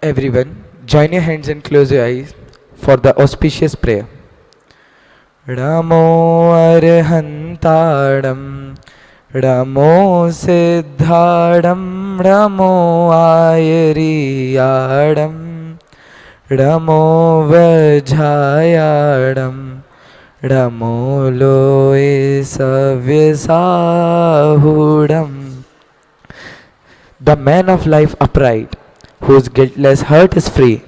Everyone, join your hands and close your eyes for the auspicious prayer. Ramo Arhantadam, Ramo Siddhadam, Ramo Ayariyadam, Ramo Vajayadam, Ramo Loisavyasadam. The man of life upright, whose guiltless heart is free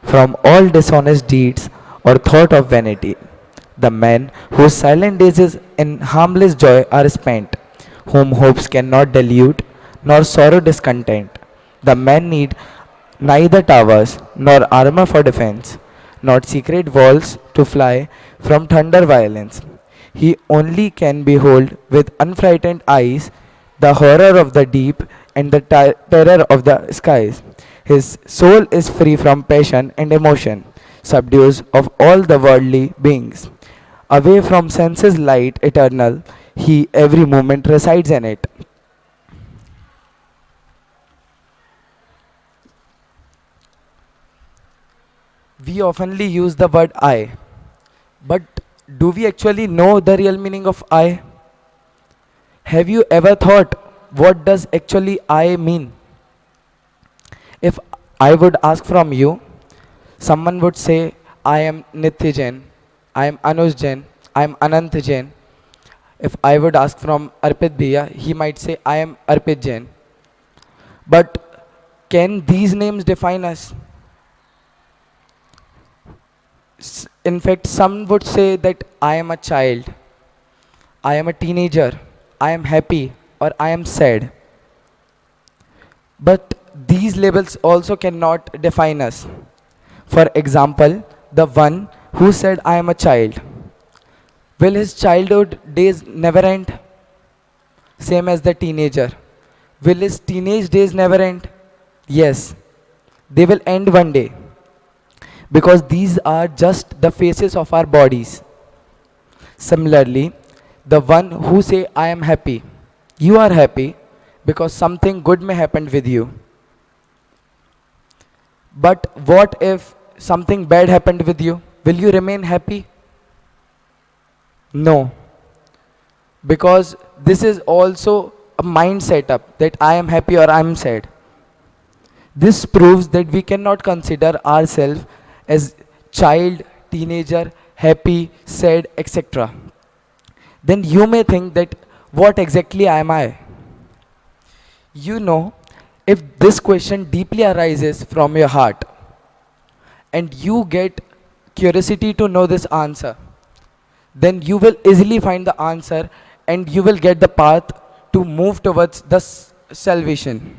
from all dishonest deeds or thought of vanity. The man whose silent days in harmless joy are spent, whom hopes cannot delude, nor sorrow discontent. The man need neither towers nor armor for defense, nor secret walls to fly from thunder violence. He only can behold with unfrightened eyes the horror of the deep and the terror of the skies. His soul is free from passion and emotion, subdues of all the worldly beings. Away from senses light eternal, he every moment resides in it. We oftenly use the word I, but do we actually know the real meaning of I? Have you ever thought what does actually I mean? If I would ask from you, someone would say, I am Nitya Jain, I am Anuj Jain, I am Anant Jain. If I would ask from Arpit Bhaiya, he might say, I am Arpit Jain. But can these names define us? In fact, some would say that I am a child, I am a teenager, I am happy, or I am sad. But these labels also cannot define us. For example, the one who said, I am a child. Will his childhood days never end? Same as the teenager. Will his teenage days never end? Yes, they will end one day. Because these are just the faces of our bodies. Similarly, the one who say, I am happy. You are happy because something good may happen with you. But what if something bad happened with you? Will you remain happy? No. Because this is also a mind setup that I am happy or I am sad. This proves that we cannot consider ourselves as child, teenager, happy, sad, etc. Then you may think that what exactly am I? You know, if this question deeply arises from your heart and you get curiosity to know this answer, then you will easily find the answer and you will get the path to move towards the salvation.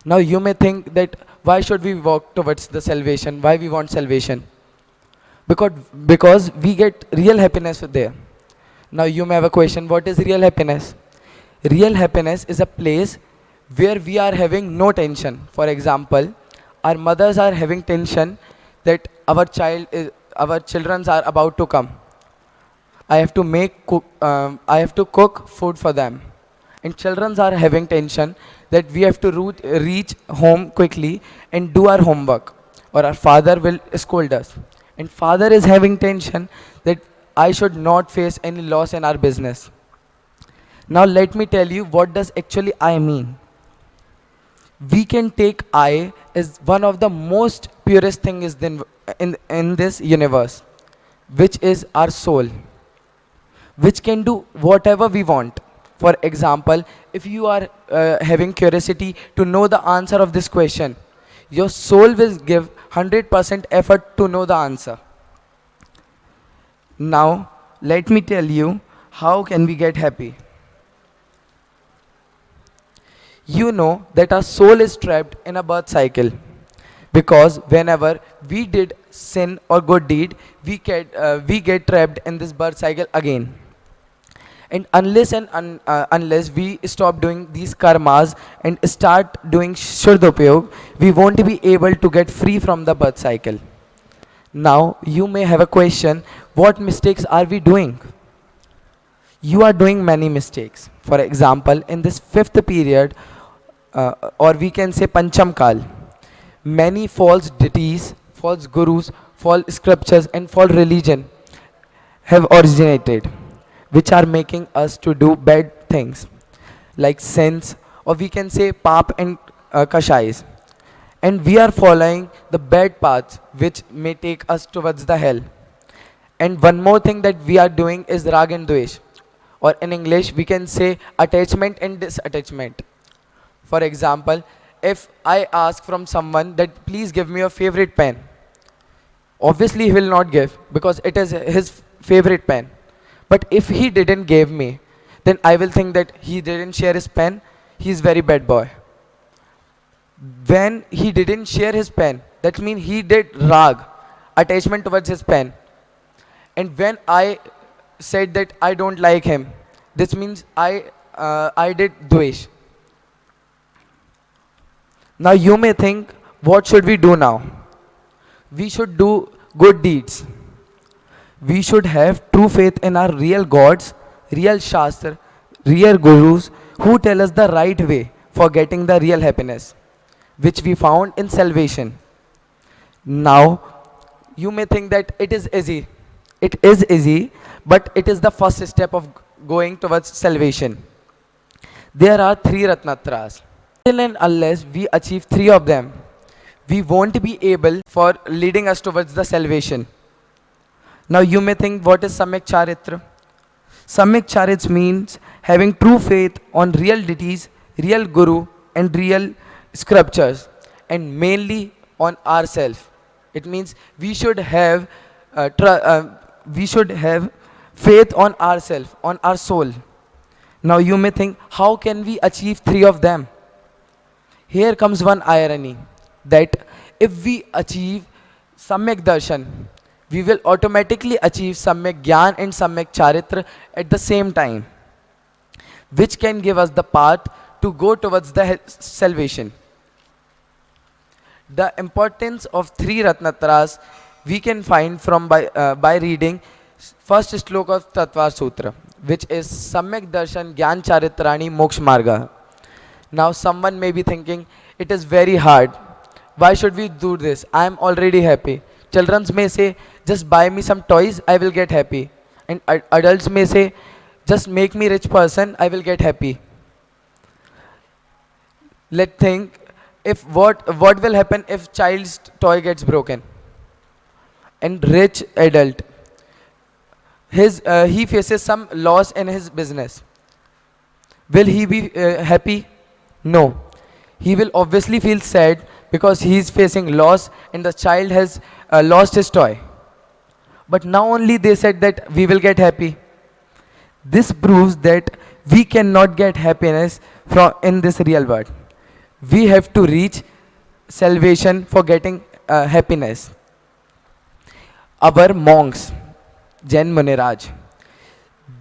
Now you may think that why should we walk towards the salvation? Why we want salvation? Because, because we get real happiness there. Now you may have a question, what is real happiness? Real happiness is a place where we are having no tension. For example, our mothers are having tension that our children are about to come. I have to cook food for them. And children are having tension that we have to reach home quickly and do our homework or our father will scold us. And father is having tension that I should not face any loss in our business. Now let me tell you what does actually I mean. We can take I as one of the most purest things in this universe, which is our soul, which can do whatever we want. For example, if you are having curiosity to know the answer of this question, your soul will give 100% effort to know the answer. Now, let me tell you how can we get happy. You know that our soul is trapped in a birth cycle because whenever we did sin or good deed, we get trapped in this birth cycle again. And unless we stop doing these karmas and start doing Shuddhopayog, we won't be able to get free from the birth cycle. Now, you may have a question, what mistakes are we doing? You are doing many mistakes. For example, in this fifth period, or we can say Pancham Kal, Many false deities, false gurus, false scriptures, and false religion have originated, which are making us to do bad things, like sins, or we can say pap and kashais. And we are following the bad paths, which may take us towards the hell. And one more thing that we are doing is rag and dvesh, or in English we can say attachment and disattachment. For example, if I ask from someone that please give me your favorite pen, obviously he will not give because it is his favorite pen. But if he didn't give me, then I will think that he didn't share his pen, he is very bad boy. When he didn't share his pen, that means he did rag, attachment towards his pen. And when I said that I don't like him, this means I did dvesh. Now you may think, what should we do now? We should do good deeds. We should have true faith in our real gods, real shastra, real gurus who tell us the right way for getting the real happiness, which we found in salvation. Now, you may think that it is easy. It is easy, but it is the first step of going towards salvation. There are three Ratnatras. Till and unless we achieve three of them, we won't be able for leading us towards the salvation. Now you may think, what is Samyak Charitra? Samyak Charitra means having true faith on real deities, real guru and real scriptures, and mainly on ourselves. It means we should have faith on ourselves, on our soul. Now you may think, how can we achieve three of them? Here comes one irony, that if we achieve Samyak Darshan, we will automatically achieve Samyak Gyan and Samyak Charitra at the same time, which can give us the path to go towards the salvation. The importance of three Ratnatras we can find from by reading first slok of Tattva Sutra, which is Samyak Darshan Gyan Charitrani Moksha Marga. Now someone may be thinking, it is very hard. Why should we do this? I am already happy. Children may say, just buy me some toys, I will get happy. And adults may say, just make me rich person, I will get happy. Let's think, if what will happen if child's toy gets broken? And rich adult, he faces some loss in his business. Will he be happy? No. He will obviously feel sad because he is facing loss and the child has lost his toy. But now only they said that we will get happy. This proves that we cannot get happiness from in this real world. We have to reach salvation for getting happiness. Our monks, Jain Muniraj,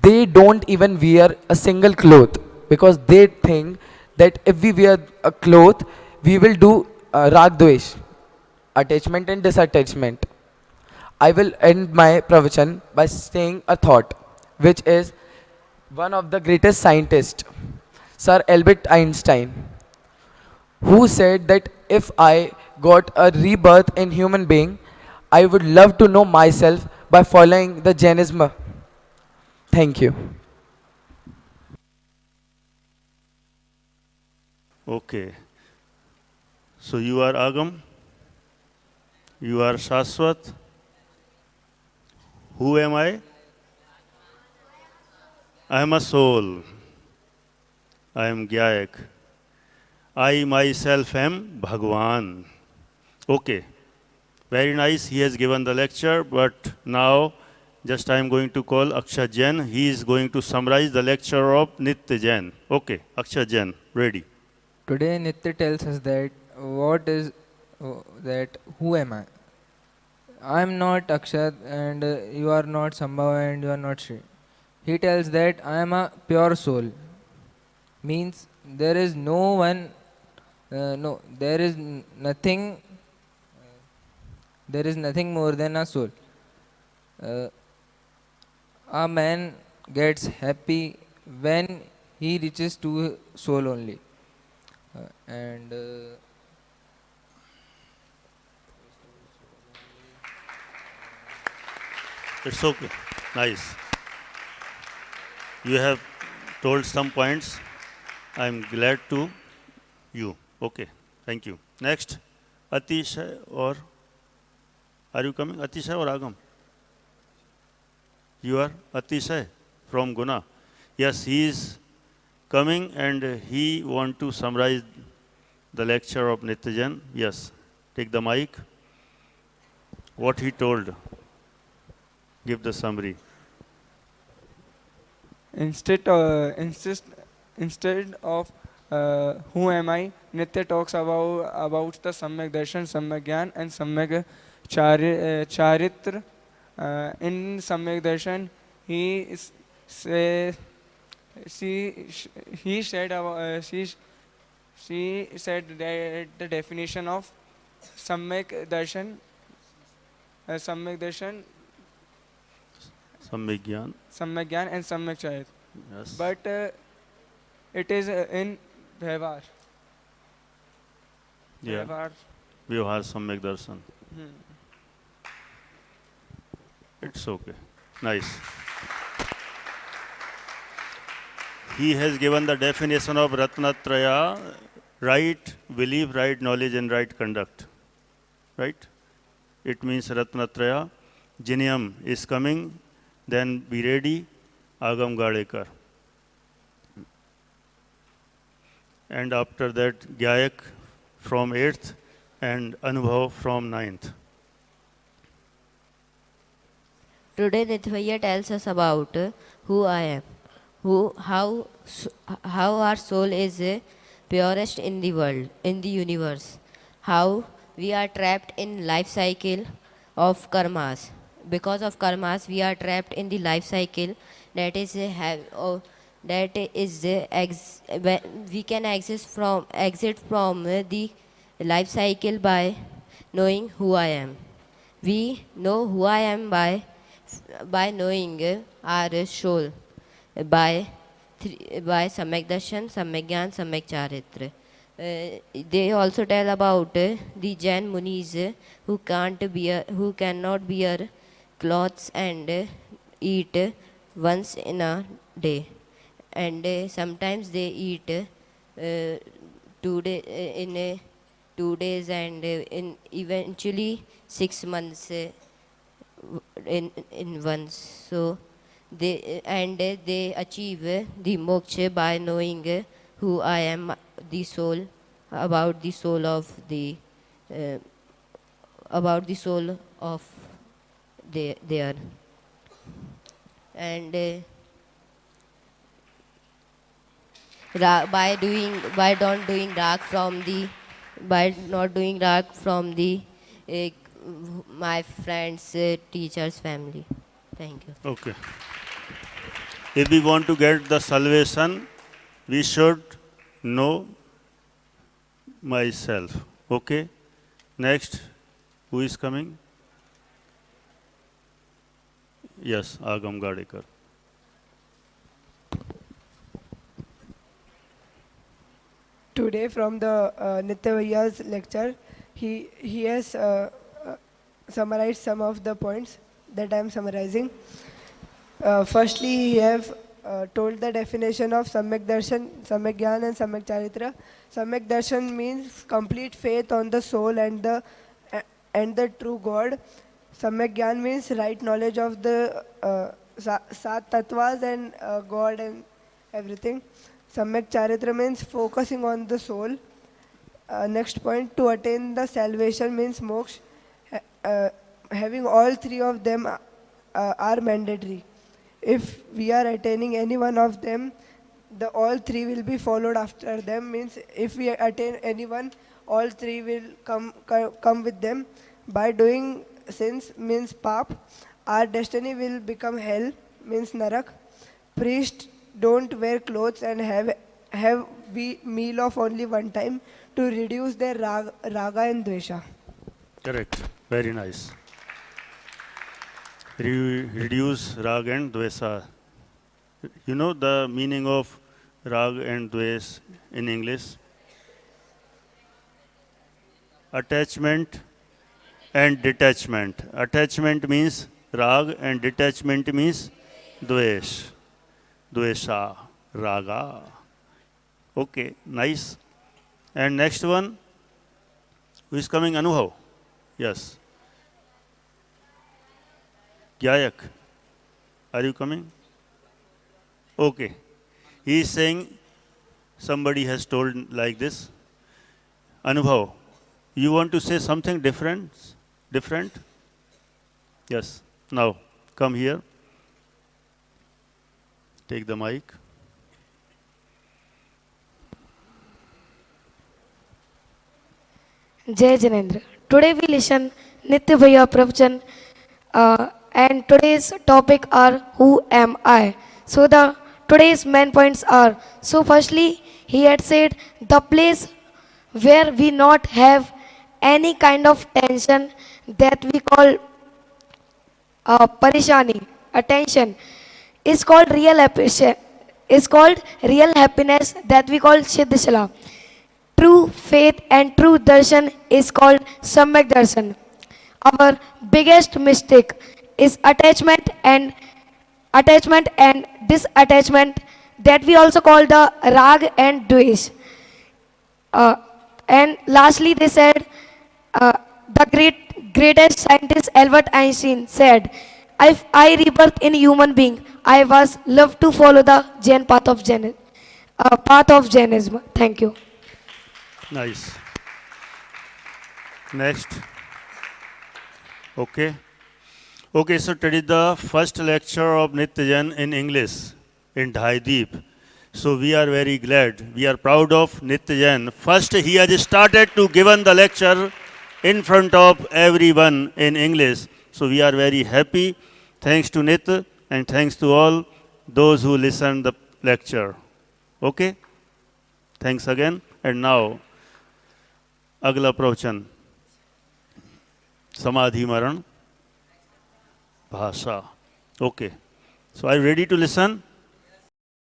they don't even wear a single cloth because they think that if we wear a cloth, we will do rag dvesh, attachment and disattachment. I will end my pravachan by saying a thought, which is one of the greatest scientists, Sir Albert Einstein, who said that if I got a rebirth in human being, I would love to know myself by following the Jainism. Thank you. Okay. So you are Agam, you are Shaswat. Who am I? I am a soul. I am Gyayak. I myself am Bhagwan. Okay. Very nice. He has given the lecture, but now just I am going to call Akshay Jain. He is going to summarize the lecture of Nitya Jain. Okay, Akshay Jain, ready. Today Nitya tells us that what is that who am I? I am not Akshat and you are not Sambhav and you are not Shri. He tells that I am a pure soul. Means there is no one, no, nothing, there is nothing more than a soul. Uh, a man gets happy when he reaches to soul only. And It's okay. Nice. You have told some points. I'm glad to you. Okay. Thank you. Next, Atishay or are you coming? Atishay or Agam? You are Atishay from Guna. Yes, he is coming and he want to summarize the lecture of Nityajan. Yes, take the mic. What he told. Give the summary. Instead, instead of who am I, Nitya talks about the Samyak Darshan, Samyak Gyan, and Samyak Charitra. In Samyak Darshan, he is, say, he said she said that the definition of Samyak Darshan, Samyak Darshan, Samyak Gyan. Samyak Gyan, and Samyak Charitra. Yes. But it is in Vyavhar. Yeah. Vyavhar. Vyavhar Samyak Darshan. Hmm. It's okay. Nice. He has given the definition of Ratnatraya, right belief, right knowledge, and right conduct. Right? It means Ratnatraya. Jiniam is coming, then be ready, Agam Gadekar. And after that, Gyayak from 8th and Anubhav from 9th. Today Nithvaya tells us about who I am, how our soul is purest in the world, in the universe, how we are trapped in life cycle of karmas. Because of karmas, we are trapped in the life cycle that is we can exit from the life cycle by knowing who I am. We know who I am by knowing our soul, by Samyak Darshan, Samyak Gyan, Samyak Charitra. They also tell about the Jain Munis who cannot bear clothes and eat once in a day, and sometimes they eat 2 days and in eventually 6 months in once. So they achieve the moksha by knowing who I am, the soul, about the soul of the there, and by not doing rag from the uh, my friends, teachers, family. Thank you. Okay. If we want to get the salvation, we should know myself. Okay. Next, who is coming? Yes, Agam Gadekar. Today from the Nitya Bhaiya's lecture, he has summarized some of the points that I am summarizing. Firstly, he have told the definition of Samyak Darshan, Samyak Gyan, and Samyak Charitra. Samyak Darshan means complete faith on the soul and the true God. Samyak Gyan means right knowledge of the Sat Tattvas and God and everything. Samyak Charitra means focusing on the soul. Next point, to attain the salvation means moksha. Having all three of them are mandatory. If we are attaining any one of them, the all three will be followed after them. Means if we attain any one, all three will come with them. By doing sins means pap. Our destiny will become hell, means narak. Priests don't wear clothes and have meal of only one time to reduce their raga and dvesha. Correct. Very nice. Reduce rag and dvesa. You know the meaning of rag and dves in English? Attachment and detachment. Attachment means Rag and detachment means dvesh. Dvesha. Raga. Okay, nice. And next one, who is coming? Anubhav. Yes. Gyayak. Are you coming? Okay. He is saying somebody has told like this. Anubhav, you want to say something different? Different? Yes. Now, come here. Take the mic. Jai Janendra. Today we listen Nitya Bhaiya Pravachan and today's topic are Who Am I? So the today's main points are, so firstly he had said the place where we not have any kind of tension that we call parishani, attention, is called real happiness that we call Siddhishala. True faith and true darshan is called Samyak Darshan. Our biggest mistake is attachment and disattachment that we also call the rag and dvesh. Uh, and lastly, they said the greatest scientist Albert Einstein said, "If I rebirth in human being, I was love to follow the Jain path of Jainism." Thank you. Nice. Next. Okay. Okay, so today the first lecture of Nitya Jain in English in Dhaideep. So we are very glad. We are proud of Nitya Jain. First, he has started to given the lecture in front of everyone in English. So we are very happy. Thanks to Nitya and thanks to all those who listened the lecture. Okay? Thanks again. And now, अगला प्रवचन समाधि मरण भाषा. Okay. So are you ready to listen?